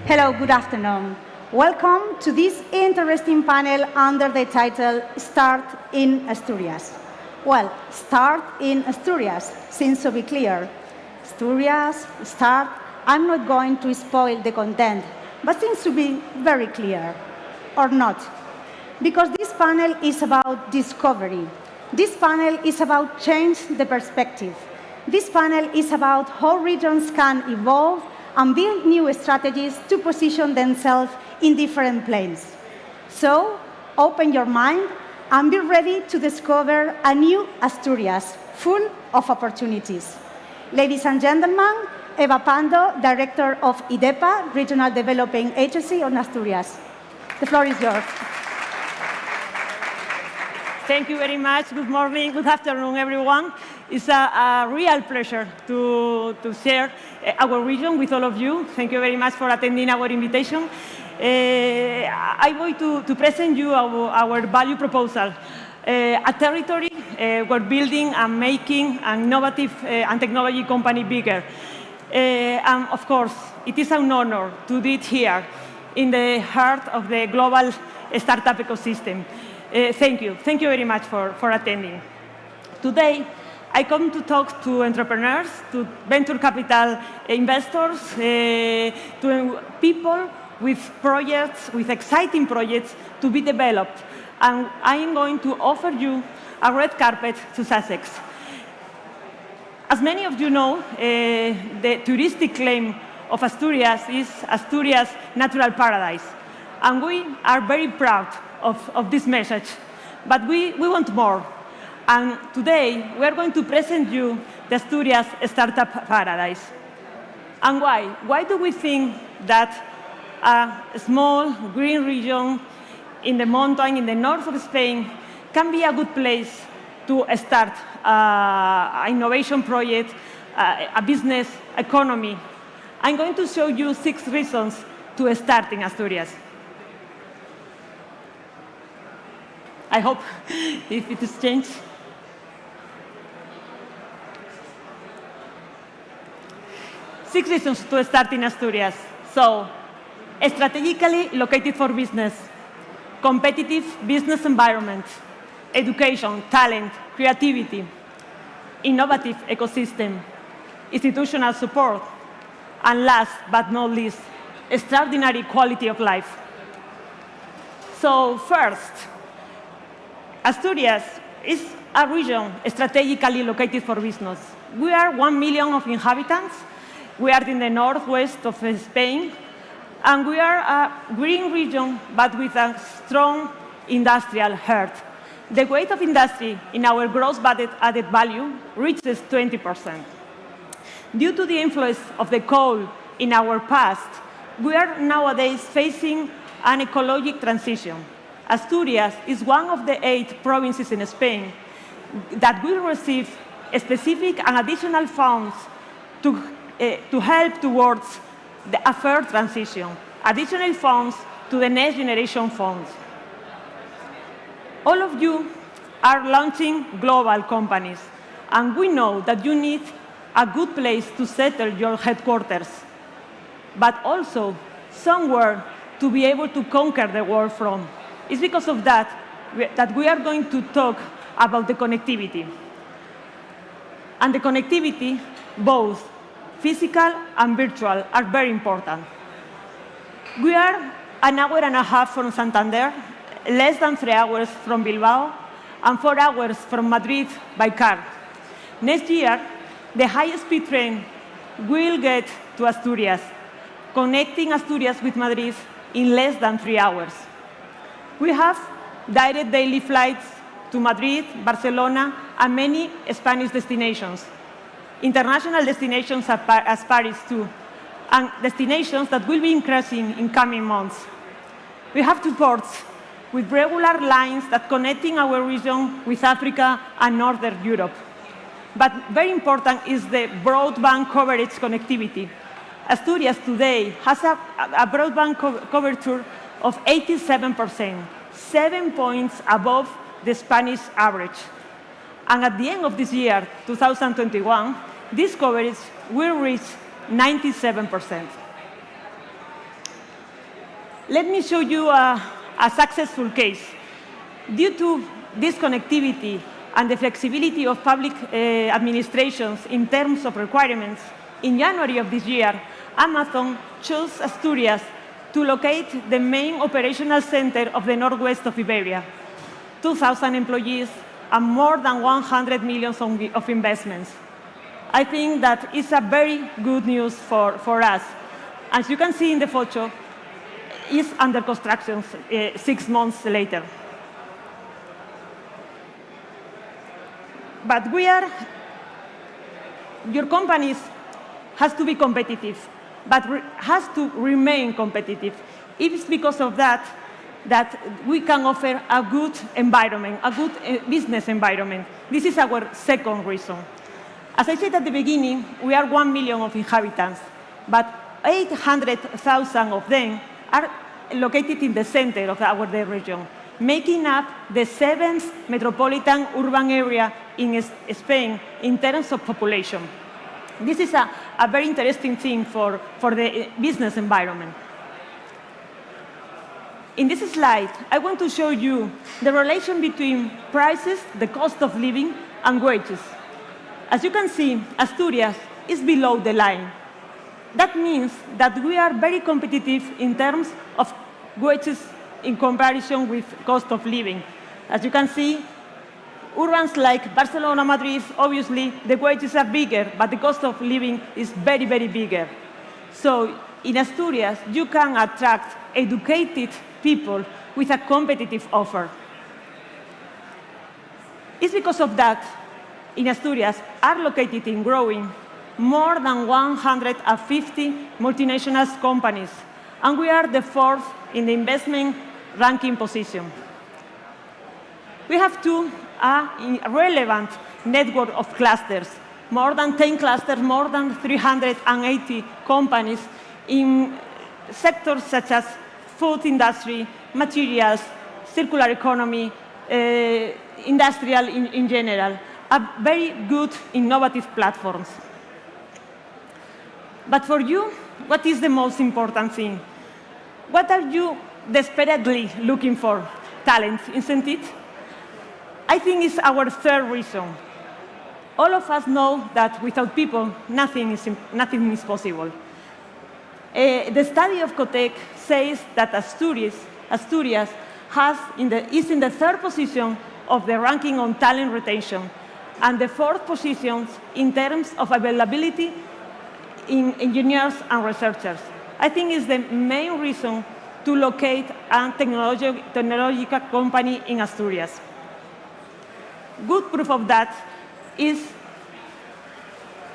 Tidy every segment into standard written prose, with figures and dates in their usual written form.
Hello, good afternoon. Welcome to this interesting panel under the title Start in Asturias. Well, start in Asturias seems to be clear. Asturias, start, I'm not going to spoil the content, but seems to be very clear, or not. Because this panel is about discovery. This panel is about change the perspective. This panel is about how regions can evolve and build new strategies to position themselves in different planes. So, open your mind and be ready to discover a new Asturias, full of opportunities. Ladies and gentlemen, Eva Pando, Director of IDEPA, Regional Developing Agency on Asturias. The floor is yours. Thank you very much. Good morning, good afternoon, everyone. It's a real pleasure to share our region with all of you. Thank you very much for attending our invitation. I'm going to present you our value proposal. A territory we're building and making an innovative and technology company bigger. And of course, it is an honor to do it here in the heart of the global startup ecosystem. Thank you. Thank you very much for attending. Today, I come to talk to entrepreneurs, to venture capital investors, to people with projects, with exciting projects to be developed. And I am going to offer you a red carpet to Sussex. As many of you know, the touristic claim of Asturias is Asturias' natural paradise. And we are very proud of this message. But we want more. And today, we are going to present you the Asturias Startup Paradise. And why? Why do we think that a small green region in the mountain, in the north of Spain, can be a good place to start an innovation project, a business economy? I'm going to show you 6 reasons to start in Asturias. I hope if it is changed. 6 reasons to start in Asturias. So, strategically located for business, competitive business environment, education, talent, creativity, innovative ecosystem, institutional support, and last but not least, extraordinary quality of life. So first, Asturias is a region strategically located for business. We are 1 million of inhabitants. We are in the northwest of Spain, and we are a green region, but with a strong industrial heart. The weight of industry in our gross added value reaches 20%. Due to the influence of the coal in our past, we are nowadays facing an ecologic transition. Asturias is one of the 8 provinces in Spain that will receive specific and additional funds to help towards a fair transition, additional funds to the next generation funds. All of you are launching global companies, and we know that you need a good place to settle your headquarters, but also somewhere to be able to conquer the world from. It's because of that we are going to talk about the connectivity. And the connectivity, both physical and virtual, are very important. We are an hour and a half from Santander, less than 3 hours from Bilbao, and 4 hours from Madrid by car. Next year, the high-speed train will get to Asturias, connecting Asturias with Madrid in less than 3 hours. We have direct daily flights to Madrid, Barcelona, and many Spanish destinations. International destinations as Paris too, and destinations that will be increasing in coming months. We have 2 ports with regular lines that connecting our region with Africa and Northern Europe. But very important is the broadband coverage connectivity. Asturias today has a broadband coverage of 87%, 7 points above the Spanish average. And at the end of this year, 2021, this coverage will reach 97%. Let me show you a successful case. Due to this connectivity and the flexibility of public administrations in terms of requirements, in January of this year, Amazon chose Asturias to locate the main operational center of the northwest of Iberia. 2,000 employees and more than 100 million of investments. I think that is a very good news for us. As you can see in the photo, it's under construction 6 months later. But your companies has to be competitive, but has to remain competitive. It is because of that we can offer a good environment, a good business environment. This is our second reason. As I said at the beginning, we are 1 million of inhabitants, but 800,000 of them are located in the center of our region, making up the 7th metropolitan urban area in Spain in terms of population. This is a very interesting thing for the business environment. In this slide, I want to show you the relation between prices, the cost of living, and wages. As you can see, Asturias is below the line. That means that we are very competitive in terms of wages in comparison with cost of living. As you can see, urbans like Barcelona, Madrid, obviously the wages are bigger, but the cost of living is very, very bigger. So in Asturias, you can attract educated people with a competitive offer. It's because of that, in Asturias, are located in growing more than 150 multinational companies, and we are the 4th in the investment ranking position. We have a relevant network of clusters, more than 10 clusters, more than 380 companies in sectors such as food industry, materials, circular economy, industrial in general, are very good innovative platforms. But for you, what is the most important thing? What are you desperately looking for? Talent, isn't it? I think it's our third reason. All of us know that without people, nothing is possible. The study of Cotec says that Asturias is in the 3rd position of the ranking on talent retention, and the 4th position in terms of availability in engineers and researchers. I think it's the main reason to locate a technological company in Asturias. Good proof of that is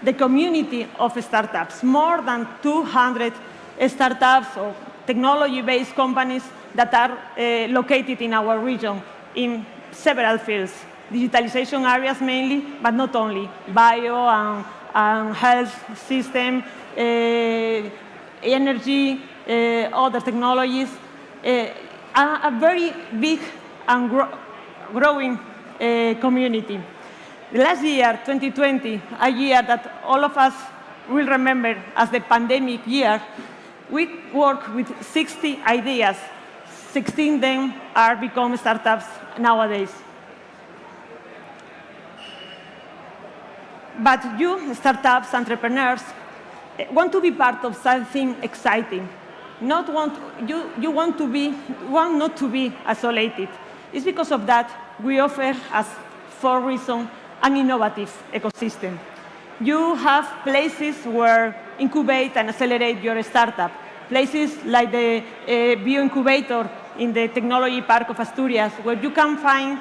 the community of startups. More than 200 startups or technology-based companies that are located in our region in several fields. Digitalization areas mainly, but not only. Bio and health system, energy, other technologies. A very big and growing community. Last year, 2020, a year that all of us will remember as the pandemic year, we worked with 60 ideas. 16 of them are become startups nowadays. But you, startups, entrepreneurs, want to be part of something exciting. You want not to be isolated. It's because of that we offer, as for reason, an innovative ecosystem. You have places where incubate and accelerate your startup. Places like the Bio-Incubator in the Technology Park of Asturias, where you can find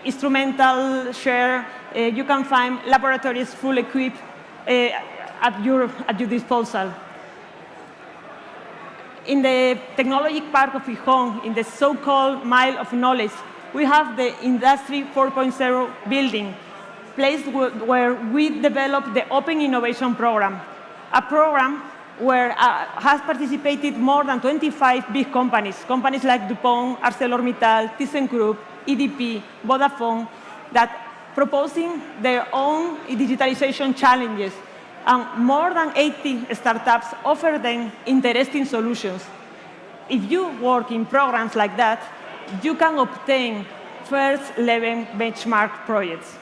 instrumental share, you can find laboratories fully equipped at your disposal. In the Technology Park of Gijón, in the so-called Mile of Knowledge, we have the Industry 4.0 building, place where we develop the Open Innovation Program, a program where has participated more than 25 big companies like DuPont, ArcelorMittal, ThyssenKrupp, EDP, Vodafone, that proposing their own digitalization challenges. And more than 80 startups offer them interesting solutions. if you work in programs like that, you can obtain first-level benchmark projects.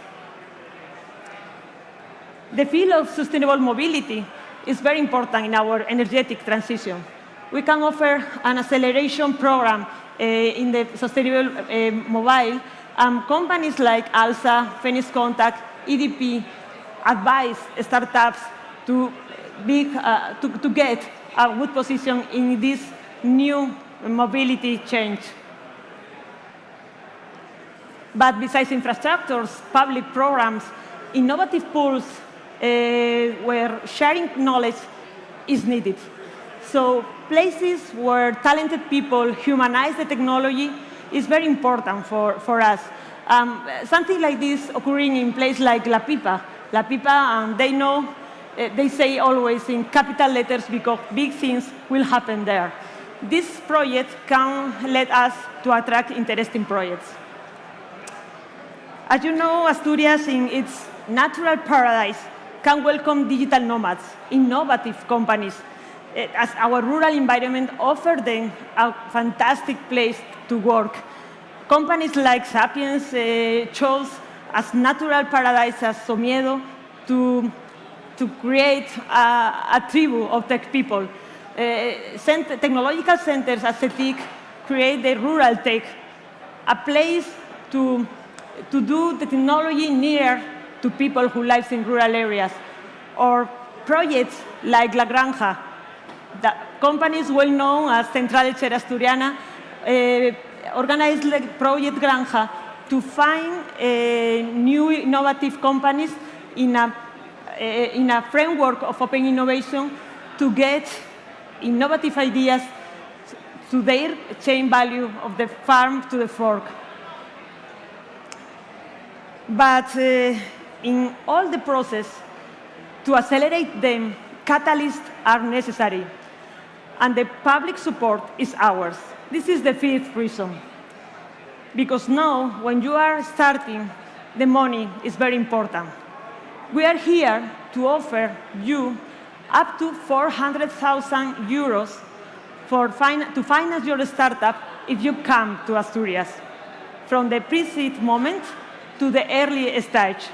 The field of sustainable mobility is very important in our energetic transition. We can offer an acceleration program in the sustainable mobile, and companies like ALSA, Phoenix Contact, EDP advise startups to get a good position in this new mobility change. But besides infrastructures, public programs, innovative pools where sharing knowledge is needed. So places where talented people humanize the technology is very important for us. Something like this occurring in places like La Pipa. La Pipa, they say always in capital letters because big things will happen there. This project can let us to attract interesting projects. As you know, Asturias, in its natural paradise, can welcome digital nomads, innovative companies, as our rural environment offers them a fantastic place to work. Companies like Sapiens chose as natural paradise as Somiedo to create a tribu of tech people. Technological centers as CETIC create the rural tech, a place to do the technology near to people who live in rural areas. Or projects like La Granja, the companies well known as Central Lechera Asturiana organized the project Granja to find new innovative companies in a framework of open innovation to get innovative ideas to their chain value of the farm to the fork. But in all the process, to accelerate them, catalysts are necessary, and the public support is ours. This is the fifth reason. Because now, when you are starting, the money is very important. We are here to offer you up to 400,000 euros to finance your startup if you come to Asturias, from the pre-seed moment to the early stage.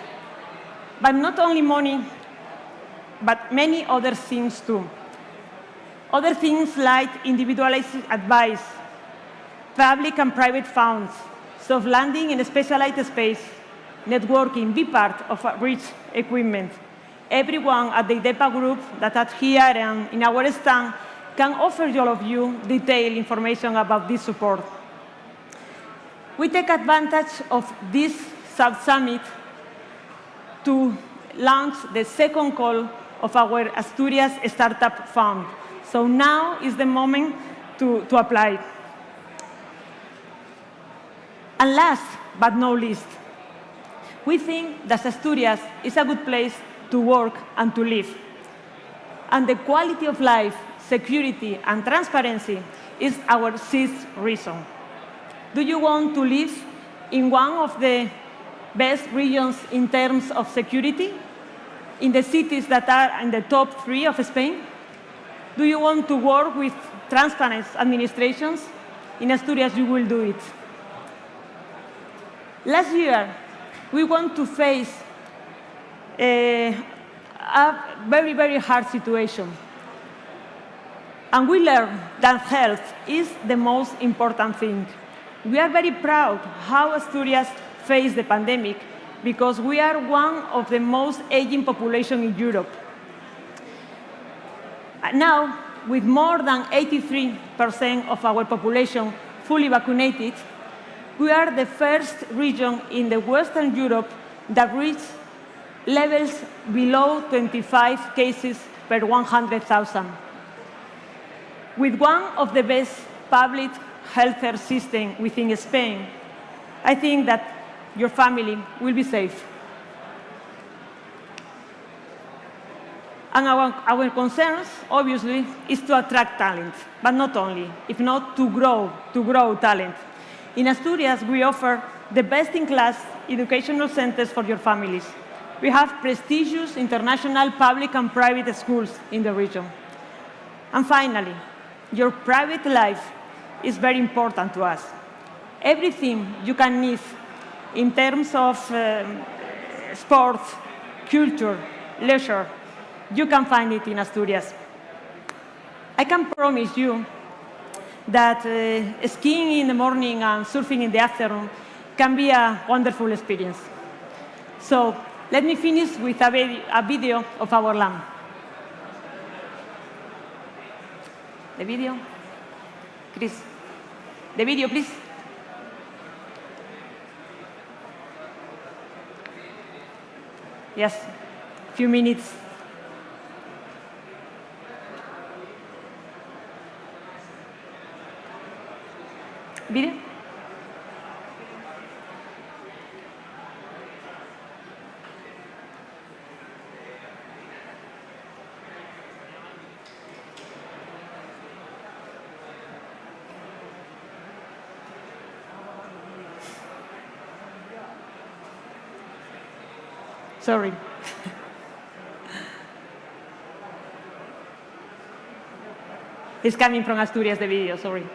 But not only money, but many other things too. Other things like individualized advice, public and private funds, soft landing in a specialized space, networking, be part of a rich equipment. Everyone at the IDEPA group that are here and in our stand can offer all of you detailed information about this support. We take advantage of this sub-summit to launch the second call of our Asturias Startup Fund. So now is the moment to apply. And last but not least, we think that Asturias is a good place to work and to live. And the quality of life, security, and transparency is our sixth reason. Do you want to live in one of the best regions in terms of security? In the cities that are in the top 3 of Spain? Do you want to work with transparent administrations? In Asturias, you will do it. Last year, we want to face a very, very hard situation. And we learned that health is the most important thing. We are very proud how Asturias faced the pandemic because we are one of the most aging population in Europe. Now, with more than 83% of our population fully vaccinated, we are the first region in the Western Europe that reached levels below 25 cases per 100,000. With one of the best public healthcare systems within Spain, I think that your family will be safe. And our concerns, obviously, is to attract talent, but not only, if not to grow talent. In Asturias, we offer the best-in-class educational centers for your families. We have prestigious international public and private schools in the region. And finally, your private life is very important to us. Everything you can need in terms of sports, culture, leisure, you can find it in Asturias. I can promise you that skiing in the morning and surfing in the afternoon can be a wonderful experience. So let me finish with a video of our land. The video? Chris, the video, please. Yes, a few minutes. Video? Sorry. It's coming from Asturias, the video, sorry.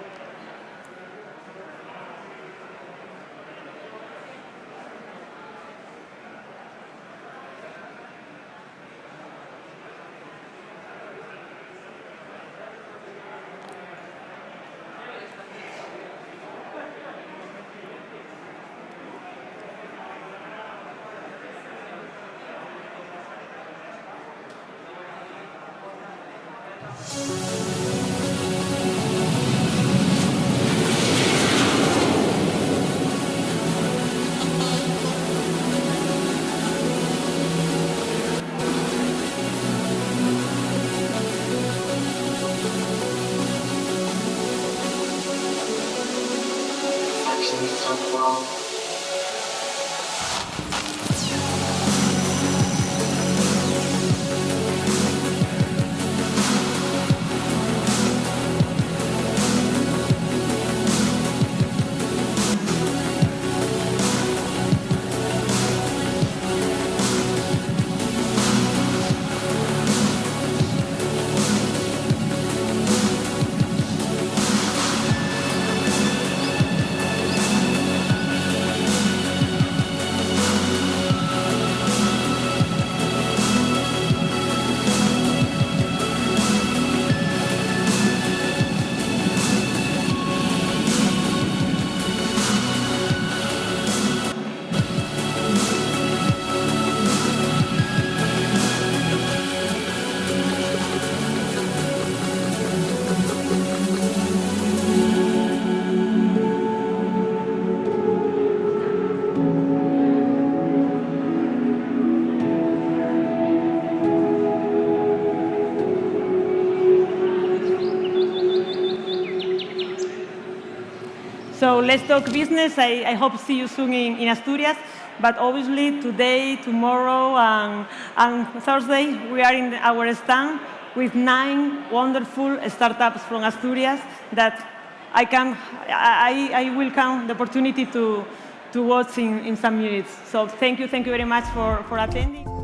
So let's talk business. I hope to see you soon in Asturias. But obviously today, tomorrow, and Thursday, we are in our stand with 9 wonderful startups from Asturias that I will count the opportunity to watch in some minutes. So thank you very much for attending.